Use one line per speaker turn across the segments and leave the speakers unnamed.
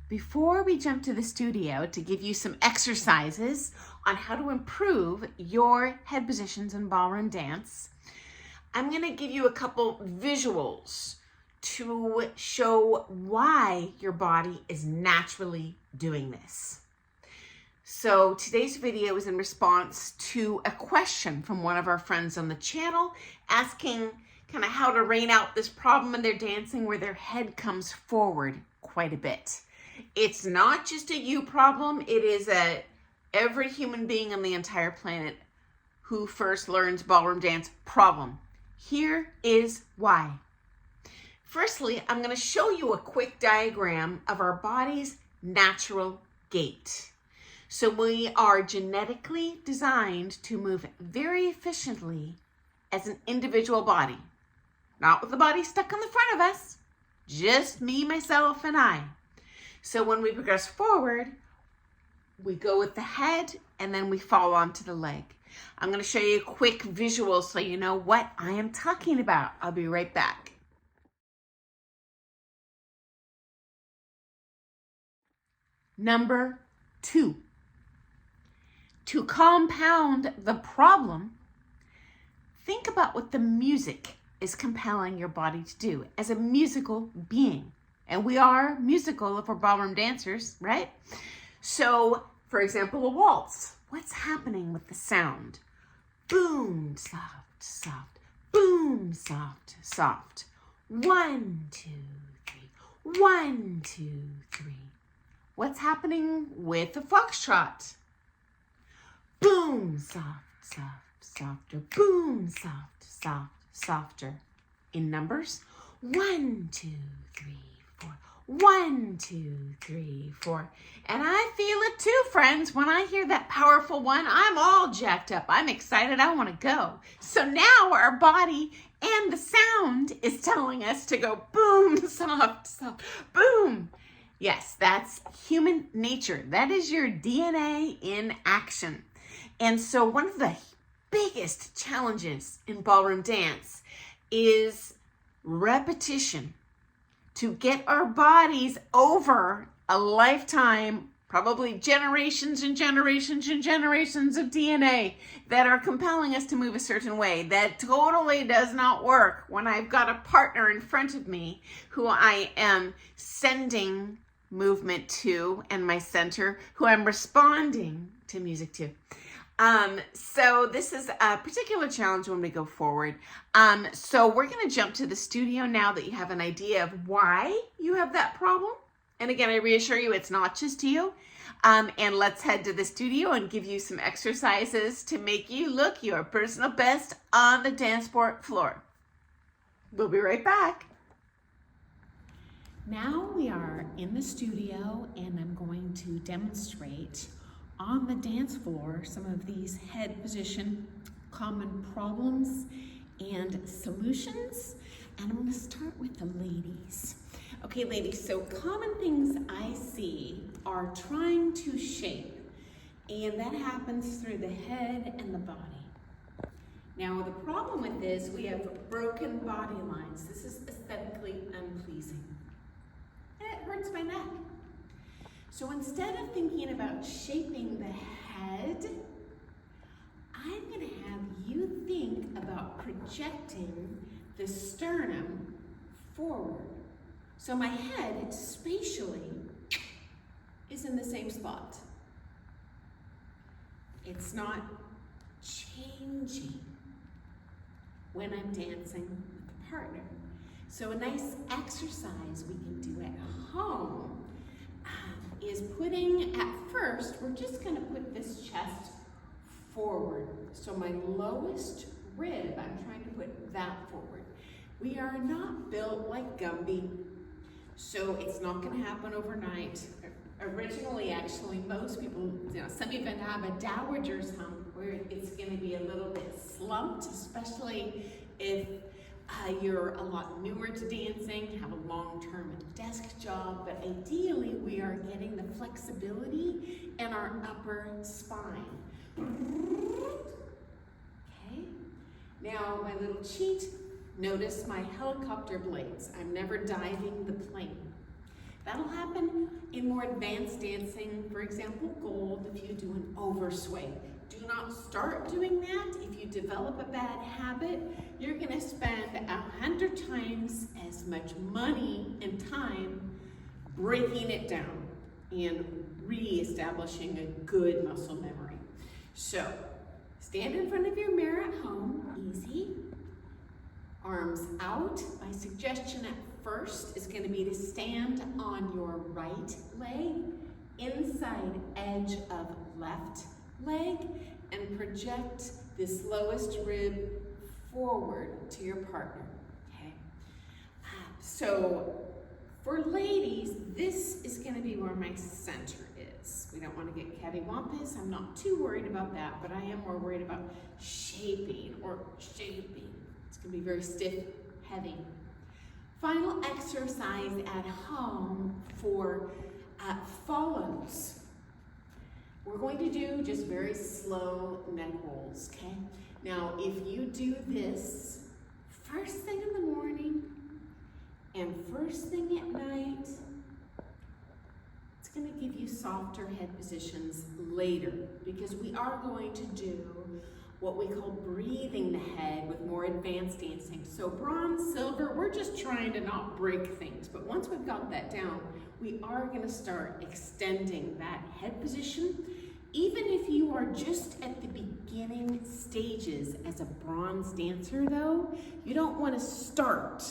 Before we jump to the studio to give you some exercises on how to improve your head positions in ballroom dance, I'm going to give you a couple visuals to show why your body is naturally doing this. So today's video is in response to a question from one of our friends on the channel asking kind of how to rein out this problem in their dancing where their head comes forward quite a bit. It's not just a you problem, it is every human being on the entire planet who first learns ballroom dance problem. Here is why. Firstly, I'm going to show you a quick diagram of our body's natural gait. So we are genetically designed to move very efficiently as an individual body. Not with the body stuck on the front of us, just me, myself, and I. So when we progress forward, we go with the head and then we fall onto the leg. I'm going to show you a quick visual so you know what I am talking about. I'll be right back. Number 2. To compound the problem, think about what the music is compelling your body to do as a musical being. And we are musical if we're ballroom dancers, right? So, for example, a waltz. What's happening with the sound? Boom, soft, soft. Boom, soft, soft. 1, 2, 3. 1, 2, 3. What's happening with the foxtrot? Boom, soft, soft, softer. Boom, soft, soft, softer. In numbers, 1, 2, 3, 4. 1, 2, 3, 4. And I feel it too, friends. When I hear that powerful one, I'm all jacked up. I'm excited. I want to go. So now our body and the sound is telling us to go boom, soft, soft, boom. Yes, that's human nature. That is your DNA in action. And so one of the biggest challenges in ballroom dance is repetition. To get our bodies over a lifetime, probably generations and generations and generations of DNA that are compelling us to move a certain way. That totally does not work when I've got a partner in front of me who I am sending movement to and my center who I'm responding to music to. So this is a particular challenge when we go forward. So we're going to jump to the studio now that you have an idea of why you have that problem. And again, I reassure you, it's not just you. And let's head to the studio and give you some exercises to make you look your personal best on the dance floor. We'll be right back. Now we are in the studio and I'm going to demonstrate on the dance floor some of these head position common problems and solutions. And I'm going to start with the ladies. Okay, ladies, so common things I see are trying to shape, and that happens through the head and the body. Now, the problem with this, we have broken body lines. This is aesthetically unpleasing. And it hurts my neck. So instead of thinking about shaping the head, I'm going to have you think about projecting the sternum forward. So my head spatially is in the same spot. It's not changing when I'm dancing with a partner. So a nice exercise we can do at home is putting, at first, we're just going to put this chest forward. So my lowest rib, I'm trying to put that forward. We are not built like Gumby, so it's not going to happen overnight. Originally, actually, most people, some even have a dowager's hump where it's going to be a little bit slumped, especially if you're a lot newer to dancing, have a long-term desk job, but ideally we are getting the flexibility in our upper spine. Okay, now my little cheat, notice my helicopter blades. I'm never diving the plane. That'll happen in more advanced dancing, for example, gold, if you do an overswing. Do not start doing that. If you develop a bad habit, you're gonna spend 100 times as much money and time breaking it down and re-establishing a good muscle memory. So, stand in front of your mirror at home, easy. Arms out. My suggestion at first is going to be to stand on your right leg, inside edge of left leg, and project this lowest rib forward to your partner, okay? So for ladies, this is going to be where my center is. We don't want to get cattywampus. I'm not too worried about that, but I am more worried about shaping. It's going to be very stiff, heavy. Final exercise at home for follows. We're going to do just very slow neck rolls, okay? Now, if you do this first thing in the morning and first thing at night, it's going to give you softer head positions later, because we are going to do what we call breathing the head with more advanced dancing. So bronze, silver, we're just trying to not break things. But once we've got that down, we are gonna start extending that head position. Even if you are just at the beginning stages as a bronze dancer though, you don't wanna start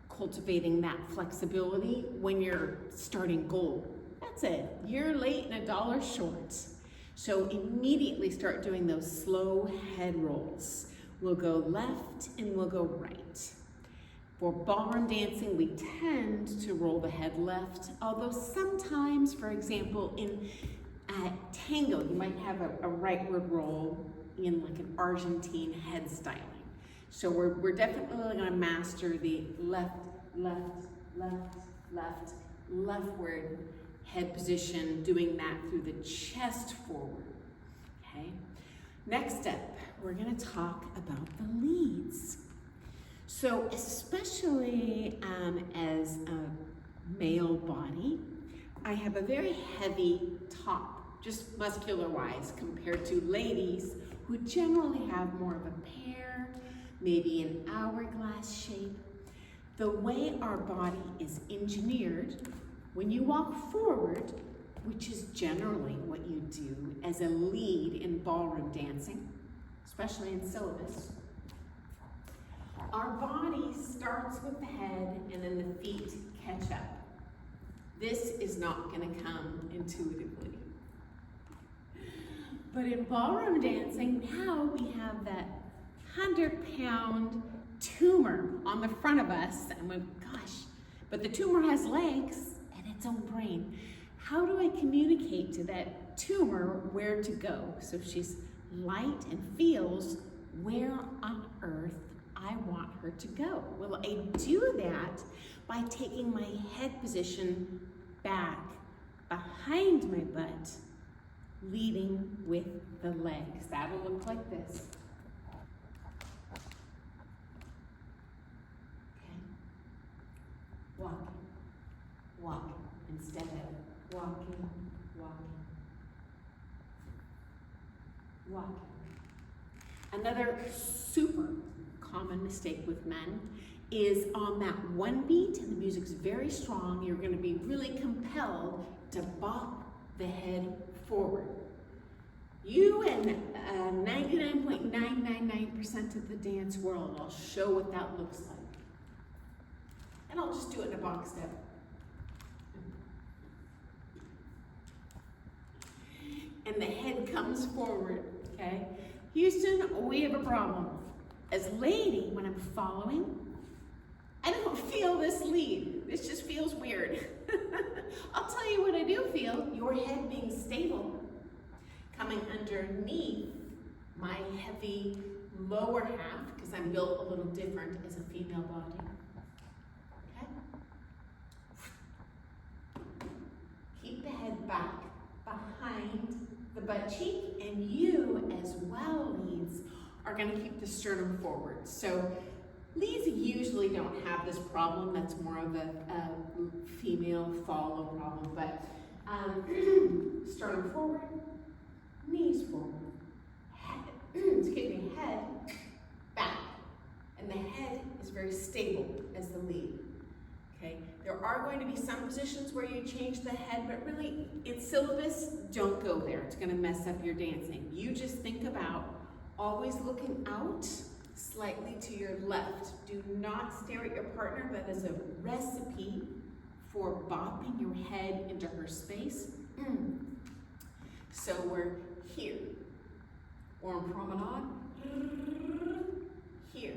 cultivating that flexibility when you're starting gold. That's it, you're late and $1 short. So immediately start doing those slow head rolls. We'll go left and we'll go right. For ballroom dancing, we tend to roll the head left, although sometimes, for example, in tango, you might have a rightward roll in like an Argentine head styling. So we're definitely gonna master the left, left, left, left, leftward head position, doing that through the chest forward, okay? Next step, we're gonna talk about the leads. So especially as a male body, I have a very heavy top, just muscular-wise, compared to ladies who generally have more of a pear, maybe an hourglass shape. The way our body is engineered, when you walk forward, which is generally what you do as a lead in ballroom dancing, especially in syllabus, our body starts with the head and then the feet catch up. This is not going to come intuitively. But in ballroom dancing, now we have that 100-pound tumor on the front of us, and we, gosh, but the tumor has legs and its own brain. How do I communicate to that tumor where to go? So she's light and feels where on earth I want her to go. Well, I do that by taking my head position back behind my butt, leading with the legs. That'll look like this. Okay. Walking, walking, instead of walking, walking, walking. Another super common mistake with men is on that one beat, and the music's very strong, you're going to be really compelled to bop the head forward. You and 99.999% of the dance world, I'll show what that looks like. And I'll just do it in a box step. And the head comes forward, okay? Houston, we have a problem. As lady, when I'm following, I don't feel this lead. This just feels weird. I'll tell you what I do feel, your head being stable, coming underneath my heavy lower half, because I'm built a little different as a female body. Okay? Keep the head back behind the butt cheek, and you as well, leads, are going to keep the sternum forward. So Leads usually don't have this problem. That's more of a female follow problem. But sternum forward, knees forward, head, excuse me, head back. And the head is very stable as the lead. Okay, there are going to be some positions where you change the head, but really, it's syllabus, don't go there. It's gonna mess up your dancing. You just think about always looking out slightly to your left. Do not stare at your partner. That is a recipe for bopping your head into her space. So we're here, or in promenade, here.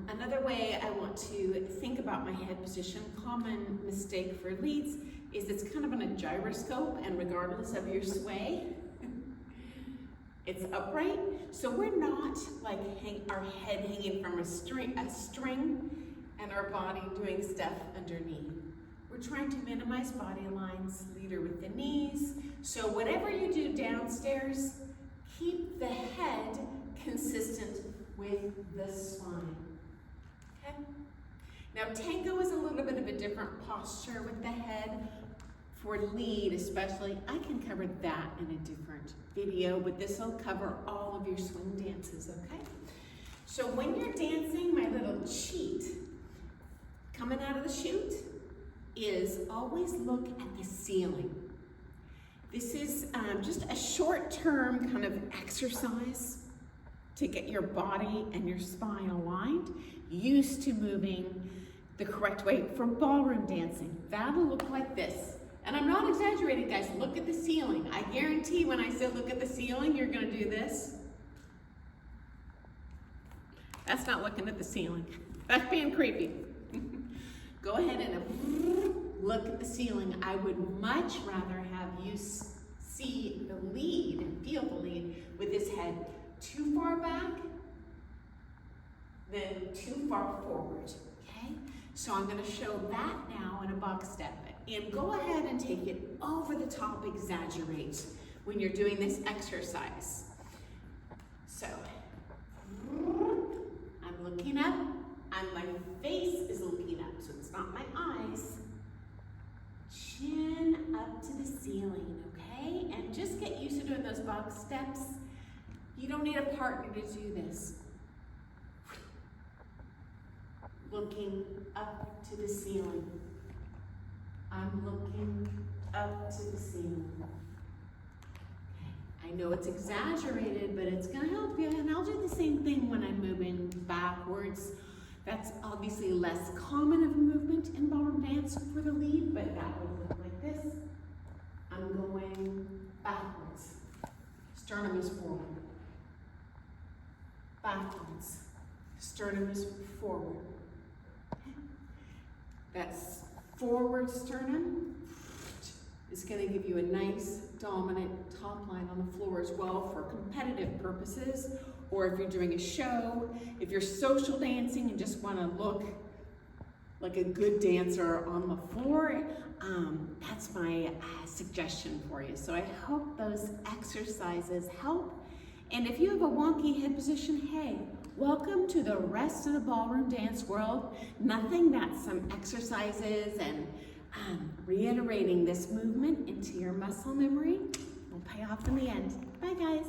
Another way I want to think about my head position, common mistake for leads, is it's kind of on a gyroscope, and regardless of your sway, it's upright. So we're not like our head hanging from a string and our body doing stuff underneath. We're trying to minimize body lines, leader with the knees. So whatever you do downstairs, keep the head consistent with the spine. Okay? Now tango is a little bit of a different posture with the head. For lead especially, I can cover that in a different video, but this will cover all of your swing dances, okay? So when you're dancing, my little cheat coming out of the chute is always look at the ceiling. This is just a short-term kind of exercise to get your body and your spine aligned, used to moving the correct way for ballroom dancing. That'll look like this. And I'm not exaggerating, guys. Look at the ceiling. I guarantee when I say look at the ceiling, you're gonna do this. That's not looking at the ceiling. That's being creepy. Go ahead and look at the ceiling. I would much rather have you see the lead and feel the lead with this head too far back than too far forward, okay? So I'm gonna show that now in a box step. And go ahead and take it over the top, exaggerate when you're doing this exercise. So, I'm looking up, and my face is looking up, so it's not my eyes. Chin up to the ceiling, okay? And just get used to doing those box steps. You don't need a partner to do this. Looking up to the ceiling. I'm looking up to the ceiling. Okay. I know it's exaggerated, but it's gonna help you, and I'll do the same thing when I'm moving backwards. That's obviously less common of a movement in ballroom dance for the lead, but that would look like this. I'm going backwards. Sternum is forward. Backwards. Sternum is forward. Okay. That's forward sternum is going to give you a nice dominant top line on the floor as well for competitive purposes, or if you're doing a show, if you're social dancing and just want to look like a good dancer on the floor, that's my suggestion for you. So I hope those exercises help. And if you have a wonky head position, hey, welcome to the rest of the ballroom dance world. Nothing but some exercises and reiterating this movement into your muscle memory will pay off in the end. Bye, guys.